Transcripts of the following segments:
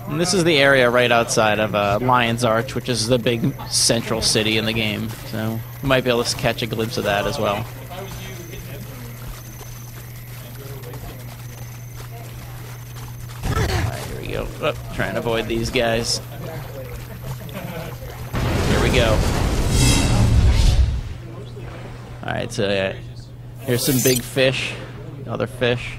And this is the area right outside of Lion's Arch, which is the big central city in the game. So you might be able to catch a glimpse of that as well. Alright, here we go. Oh, try and avoid these guys. Here we go. Alright, so here's some big fish. Other fish.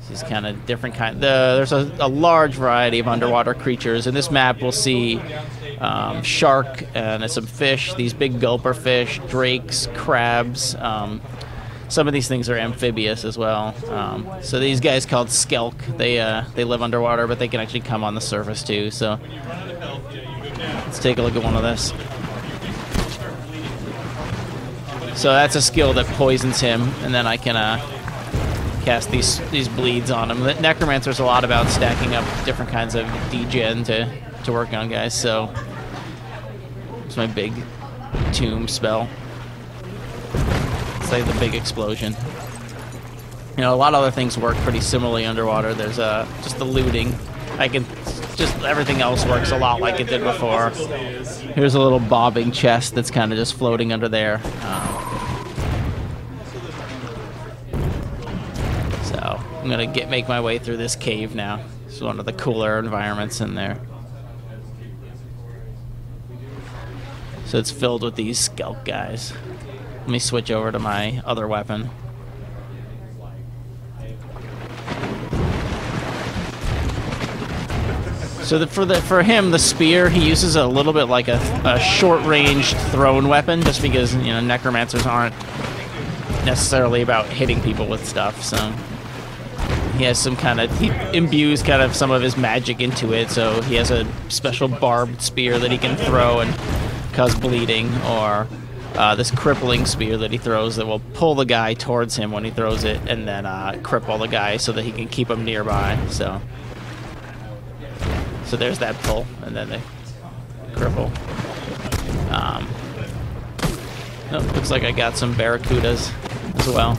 These kind of different kind. There's a large variety of underwater creatures. In this map, we'll see shark and some fish. These big gulper fish, drakes, crabs. Some of these things are amphibious as well. So these guys called skelk. They live underwater, but they can actually come on the surface too. So let's take a look at one of this. So that's a skill that poisons him, and then I can cast these bleeds on him. The Necromancer's a lot about stacking up different kinds of degen to work on guys, so it's my big tomb spell. It's like the big explosion. You know, a lot of other things work pretty similarly underwater. There's just the looting. Everything else works a lot like it did before. Here's a little bobbing chest that's kind of just floating under there. So I'm gonna make my way through this cave now. It's one of the cooler environments in there. So it's filled with these skelk guys. Let me switch over to my other weapon. So for him, the spear, he uses a little bit like a short-range thrown weapon, just because, you know, necromancers aren't necessarily about hitting people with stuff. So he has he imbues kind of some of his magic into it. So he has a special barbed spear that he can throw and cause bleeding, or this crippling spear that he throws that will pull the guy towards him when he throws it, and then cripple the guy so that he can keep him nearby. So there's that pull, and then the cripple. Oh, looks like I got some barracudas as well.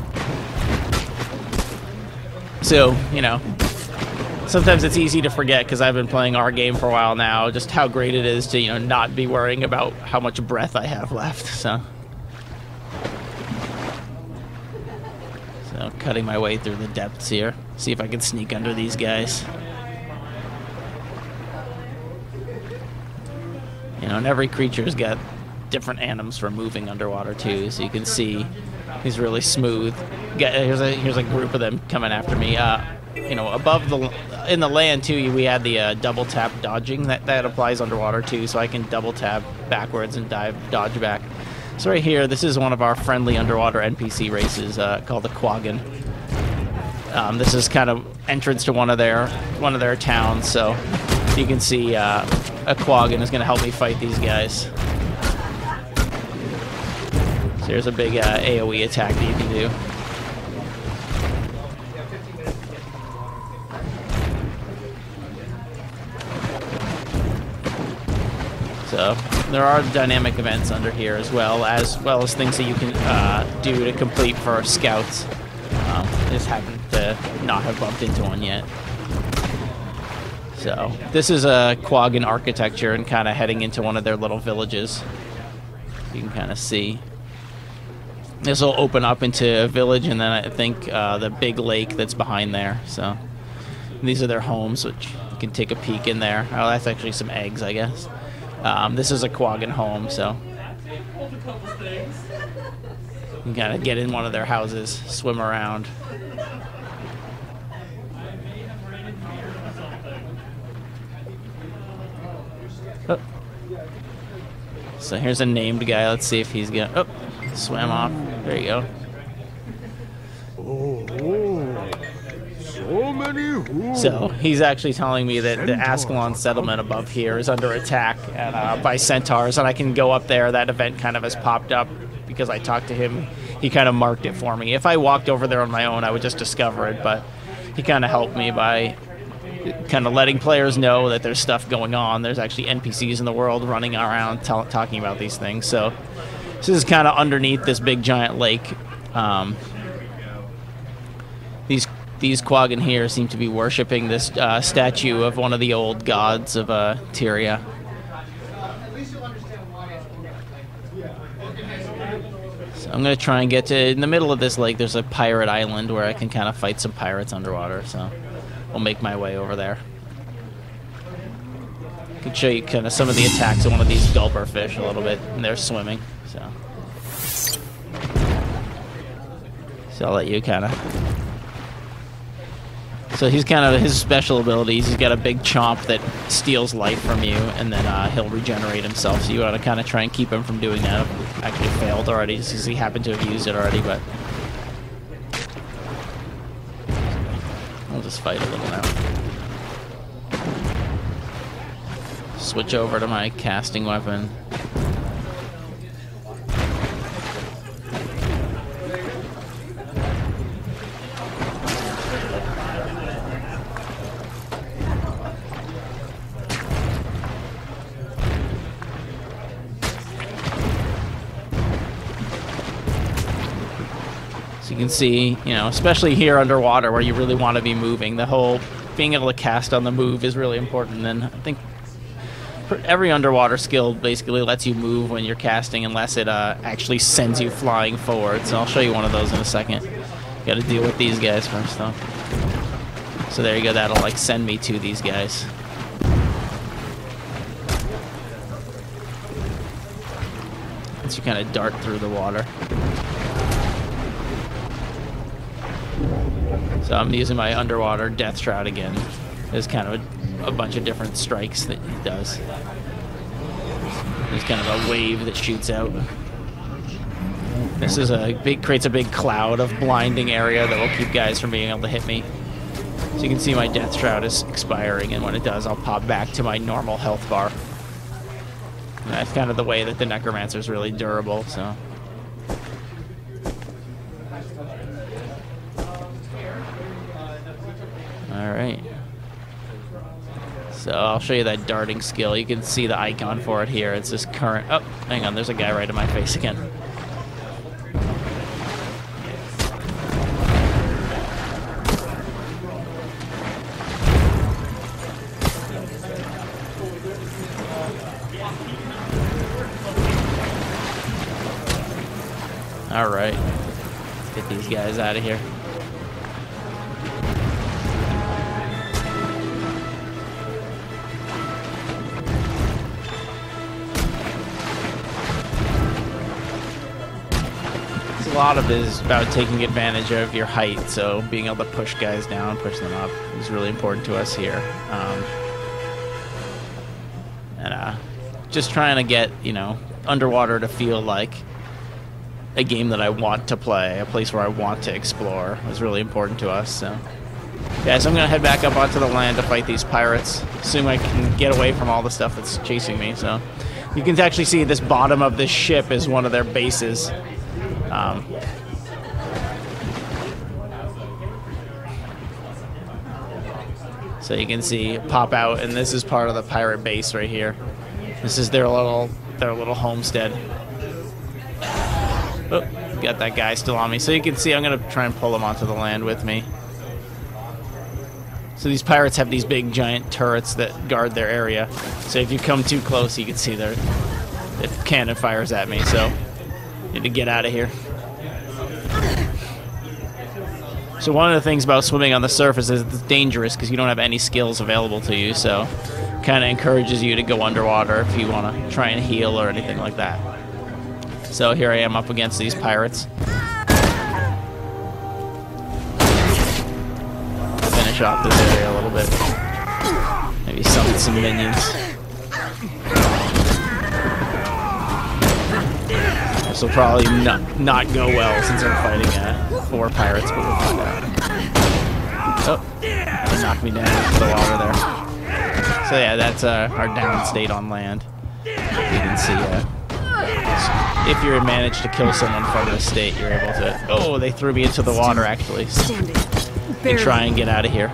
So, you know, sometimes it's easy to forget, because I've been playing our game for a while now, just how great it is to, you know, not be worrying about how much breath I have left. So cutting my way through the depths here. See if I can sneak under these guys. You know, and every creature's got different anims for moving underwater too, so you can see he's really smooth. Here's a group of them coming after me. You know, in the land too, we had the double tap dodging that applies underwater too, so I can double tap backwards and dodge back. So right here, this is one of our friendly underwater NPC races called the Quaggan. This is kind of entrance to one of their towns, so you can see a Quaggan is going to help me fight these guys. So here's a big AoE attack that you can do. So there are dynamic events under here as well as things that you can do to complete for scouts. Just happen to not have bumped into one yet. So this is a Quaggan architecture and kind of heading into one of their little villages. You can kind of see. This will open up into a village, and then I think the big lake that's behind there. So these are their homes, which you can take a peek in there. Oh, that's actually some eggs, I guess. This is a Quaggan home, so you can kind of get in one of their houses, swim around. Oh. So here's a named guy. Let's see if he's gonna. Oh, swam off. There you go. So he's actually telling me that the Ascalon settlement above here is under attack by centaurs, and I can go up there. That event kind of has popped up because I talked to him. He kind of marked it for me. If I walked over there on my own, I would just discover it, but he kind of helped me by kind of letting players know that there's stuff going on. There's actually NPCs in the world running around talking about these things. So this is kind of underneath this big giant lake. These these Quaggan here seem to be worshipping this statue of one of the old gods of Tyria. So I'm going to try and get to... In the middle of this lake, there's a pirate island where I can kind of fight some pirates underwater, so I'll make my way over there. I can show you kind of some of the attacks of one of these gulper fish a little bit, and they're swimming, so... So I'll let you kind of... So he's kind of, his special abilities, he's got a big chomp that steals life from you, and then he'll regenerate himself, so you want to kind of try and keep him from doing that. Actually failed already, just because he happened to have used it already, but... I'll just fight a little now. Switch over to my casting weapon. You can see, you know, especially here underwater where you really want to be moving, the whole being able to cast on the move is really important. And I think every underwater skill basically lets you move when you're casting unless it actually sends you flying forward. So I'll show you one of those in a second. Got to deal with these guys first though. So there you go, that'll like send me to these guys. As you kind of dart through the water. So I'm using my underwater death shroud again. There's kind of a bunch of different strikes that it does. There's kind of a wave that shoots out. This is creates a big cloud of blinding area that will keep guys from being able to hit me. So you can see my death shroud is expiring, and when it does, I'll pop back to my normal health bar. And that's kind of the way that the Necromancer is really durable, so... Alright. So I'll show you that darting skill. You can see the icon for it here. It's this current... Oh, hang on. There's a guy right in my face again. Alright. Get these guys out of here. A lot of it is about taking advantage of your height, so being able to push guys down, push them up is really important to us here. Just trying to get, you know, underwater to feel like a game that I want to play, a place where I want to explore is really important to us. So, yeah, so I'm going to head back up onto the land to fight these pirates. Assume I can get away from all the stuff that's chasing me. So you can actually see this bottom of this ship is one of their bases. So you can see pop out, and this is part of the pirate base right here. This is their little homestead. Oh, got that guy still on me. So you can see I'm gonna try and pull him onto the land with me. So these pirates have these big giant turrets that guard their area. So if you come too close, you can see the cannon fires at me. So need to get out of here. So one of the things about swimming on the surface is it's dangerous because you don't have any skills available to you, so kind of encourages you to go underwater if you want to try and heal or anything like that. So here I am up against these pirates. Finish off this area a little bit. Maybe summon some minions. This will probably not go well since I'm fighting 4 pirates, but we'll find out. Oh, they knocked me down into the water there. So yeah, that's our down state on land. You can see if you manage to kill someone from this state, you're able to... Oh, they threw me into the water, actually. And try and get out of here.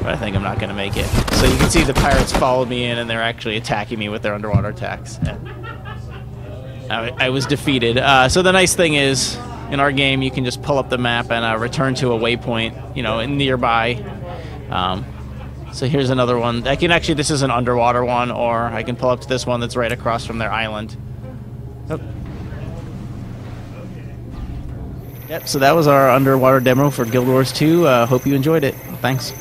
But I think I'm not going to make it. So you can see the pirates followed me in, and they're actually attacking me with their underwater attacks. And I was defeated. So the nice thing is, in our game, you can just pull up the map and return to a waypoint, you know, nearby. So here's another one. I can actually, this is an underwater one, or I can pull up to this one that's right across from their island. Oh. Yep, so that was our underwater demo for Guild Wars 2. Hope you enjoyed it. Thanks.